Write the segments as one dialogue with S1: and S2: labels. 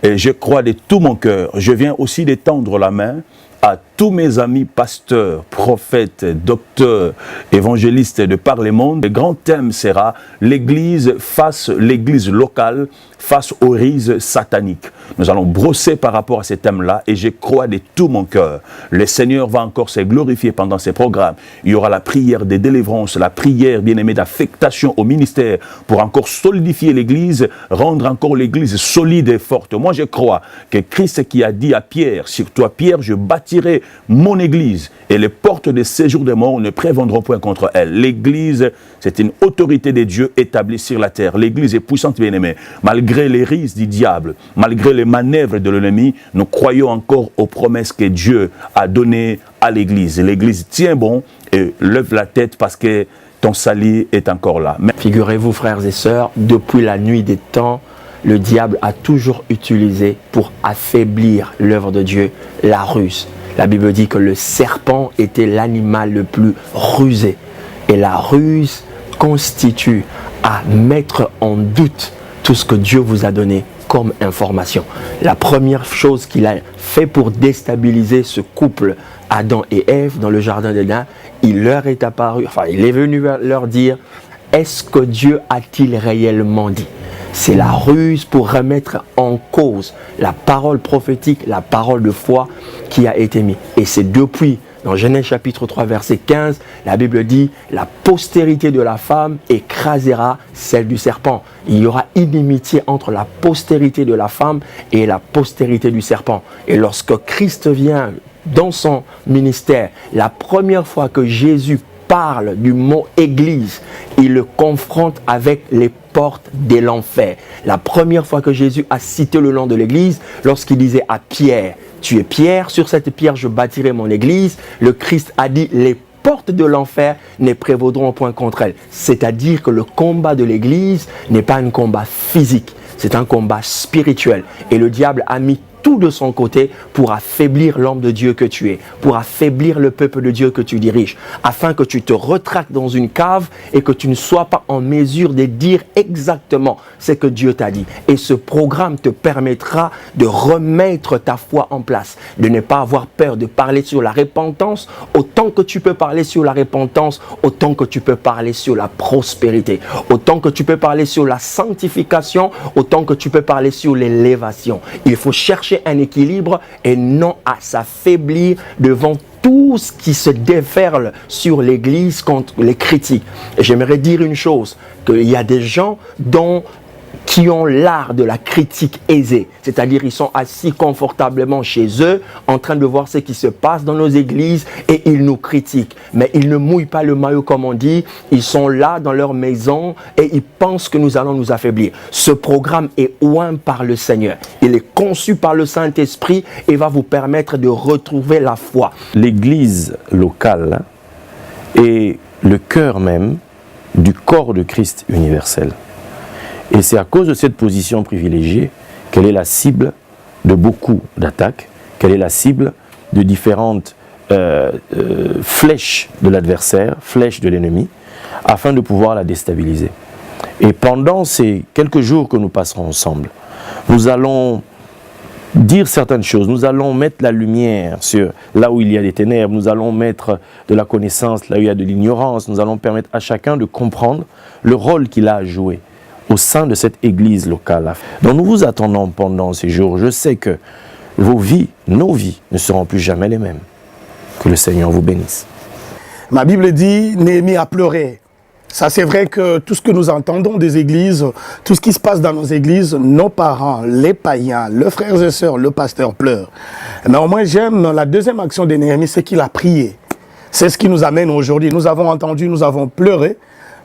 S1: Et je crois de tout mon cœur. Je viens aussi d'étendre la main à tous mes amis pasteurs, prophètes, docteurs, évangélistes de par le monde. Le grand thème sera l'Église face l'Église locale, face aux rises sataniques. Nous allons brosser par rapport à ces thèmes-là et je crois de tout mon cœur. Le Seigneur va encore se glorifier pendant ces programmes. Il y aura la prière de délivrance, la prière, bien-aimée, d'affectation au ministère pour encore solidifier l'Église, rendre encore l'Église solide et forte. Moi, je crois que Christ qui a dit à Pierre, sur toi, Pierre, je bâtirai mon Église et les portes de séjour des morts ne prévendront point contre elle. L'Église, c'est une autorité de Dieu établie sur la terre. L'Église est puissante, bien-aimée. Malgré les rises du diable, malgré les manœuvres de l'ennemi, nous croyons encore aux promesses que Dieu a données à l'Église. L'Église tient bon et lève la tête parce que ton salut est encore là.
S2: Figurez-vous, frères et sœurs, depuis la nuit des temps, le diable a toujours utilisé pour affaiblir l'œuvre de Dieu la ruse. La Bible dit que le serpent était l'animal le plus rusé. Et la ruse constitue à mettre en doute tout ce que Dieu vous a donné comme information. La première chose qu'il a fait pour déstabiliser ce couple, Adam et Ève, dans le jardin d'Éden, il leur est apparu, il est venu leur dire, est-ce que Dieu a-t-il réellement dit? C'est la ruse pour remettre en cause la parole prophétique, la parole de foi qui a été mise. Et c'est depuis, dans Genèse chapitre 3, verset 15, la Bible dit « La postérité de la femme écrasera celle du serpent ». Il y aura inimitié entre la postérité de la femme et la postérité du serpent. Et lorsque Christ vient dans son ministère, la première fois que Jésus parle du mot église, il le confronte avec les portes de l'enfer. La première fois que Jésus a cité le nom de l'église, lorsqu'il disait à Pierre, tu es Pierre, sur cette pierre je bâtirai mon église, le Christ a dit, les portes de l'enfer ne prévaudront point contre elle. C'est-à-dire que le combat de l'église n'est pas un combat physique, c'est un combat spirituel. Et le diable a mis tout de son côté pour affaiblir l'homme de Dieu que tu es, pour affaiblir le peuple de Dieu que tu diriges, afin que tu te retractes dans une cave et que tu ne sois pas en mesure de dire exactement ce que Dieu t'a dit. Et ce programme te permettra de remettre ta foi en place, de ne pas avoir peur de parler sur la repentance, autant que tu peux parler sur la repentance, autant que tu peux parler sur la prospérité, autant que tu peux parler sur la sanctification, autant que tu peux parler sur l'élévation. Il faut chercher un équilibre et non à s'affaiblir devant tout ce qui se déferle sur l'Église contre les critiques. Et j'aimerais dire une chose, qu'il y a des gens qui ont l'art de la critique aisée, c'est-à-dire ils sont assis confortablement chez eux, en train de voir ce qui se passe dans nos églises et ils nous critiquent. Mais ils ne mouillent pas le maillot comme on dit, ils sont là dans leur maison et ils pensent que nous allons nous affaiblir. Ce programme est oint par le Seigneur, il est conçu par le Saint-Esprit et va vous permettre de retrouver la foi.
S3: L'église locale est le cœur même du corps de Christ universel. Et c'est à cause de cette position privilégiée qu'elle est la cible de beaucoup d'attaques, qu'elle est la cible de différentes flèches de l'adversaire, flèches de l'ennemi, afin de pouvoir la déstabiliser. Et pendant ces quelques jours que nous passerons ensemble, nous allons dire certaines choses, nous allons mettre la lumière sur là où il y a des ténèbres, nous allons mettre de la connaissance là où il y a de l'ignorance, nous allons permettre à chacun de comprendre le rôle qu'il a à jouer au sein de cette église locale. Donc nous vous attendons pendant ces jours. Je sais que vos vies, nos vies, ne seront plus jamais les mêmes. Que le Seigneur vous bénisse.
S4: Ma Bible dit, Néhémie a pleuré. Ça, c'est vrai que tout ce que nous entendons des églises, tout ce qui se passe dans nos églises, nos parents, les païens, les frères et sœurs, le pasteur pleure. Mais au moins, j'aime la deuxième action de Néhémie, c'est qu'il a prié. C'est ce qui nous amène aujourd'hui. Nous avons entendu, nous avons pleuré,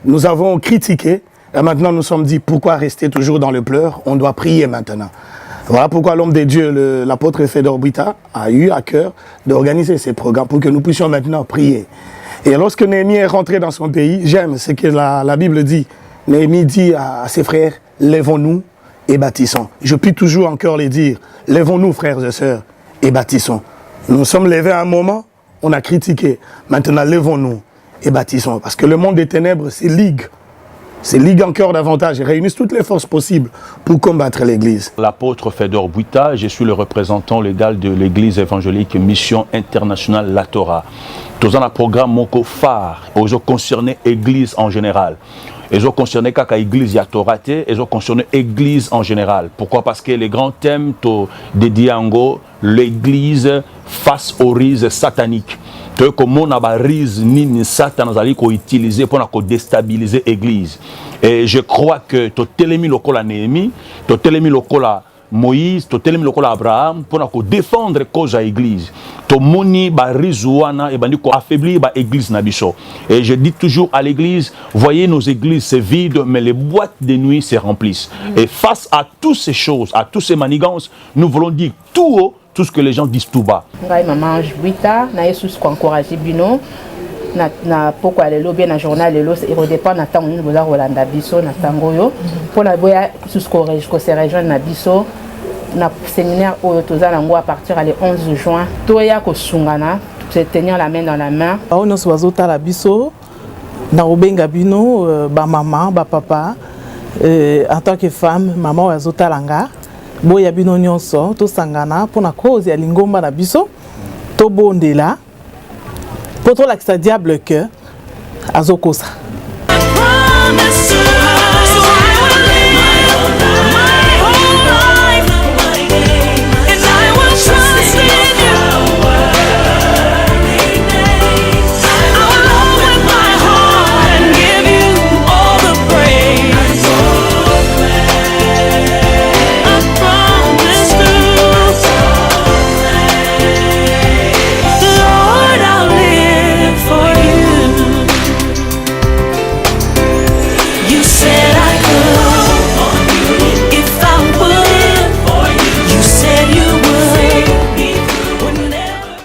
S4: nous avons critiqué. Et maintenant, nous sommes dit, pourquoi rester toujours dans le pleur? On doit prier maintenant. Voilà pourquoi l'homme de Dieu, l'apôtre Fédor Brita, a eu à cœur d'organiser ces programmes pour que nous puissions maintenant prier. Et lorsque Néhémie est rentré dans son pays, j'aime ce que la Bible dit. Néhémie dit à ses frères, lèvons-nous et bâtissons. Je puis toujours encore les dire, lèvons-nous frères et sœurs et bâtissons. Nous sommes levés à un moment, on a critiqué. Maintenant, lèvons-nous et bâtissons. Parce que le monde des ténèbres, c'est ligue. se liguent encore davantage et réunissent toutes les forces possibles pour combattre l'Église.
S1: L'apôtre Fedor Buita, je suis le représentant légal de l'Église évangélique Mission Internationale La Torah. Tous un programme moko phare, aux concernés Église en général. Ils ont concerné kaka Église ya Torah, ils ont concerné Église en général. Pourquoi? Parce que les grands thèmes dédiés en l'Église face aux rises sataniques. Comment on a rise ni Satan a utilisé pour déstabiliser l'Église. Et je crois que tu télémi lokola Néhémie, tu télémi lokola Moïse, tu télémi lokola Abraham pour défendre la cause de l'Église. Tu moni ba rizouana et bandi ko affaiblir ba Église nabiso. Et je dis toujours à l'Église, voyez nos églises c'est vide, mais les boîtes de nuit se remplissent. Et face à toutes ces choses, à toutes ces manigances, nous voulons dire tout haut tout ce que les gens disent tout bas.
S5: Maman Buita, na Jesus ko encourager bino na pourquoi le lobby na journal le et redépend na temps nous bola Rolanda biso na tangoyo pour la boya Jesus ko se rejoindre na biso na séminaire au tozalango à partir le 11 juin toya ko sungana se tenir la main dans la main
S6: on se wazota la biso na obenga bino ba maman ba papa en tant que femme maman wazota langa boya bino nyonso to sangana pour na cause ya lingomba na biso to bondela pour to la diable que azokosa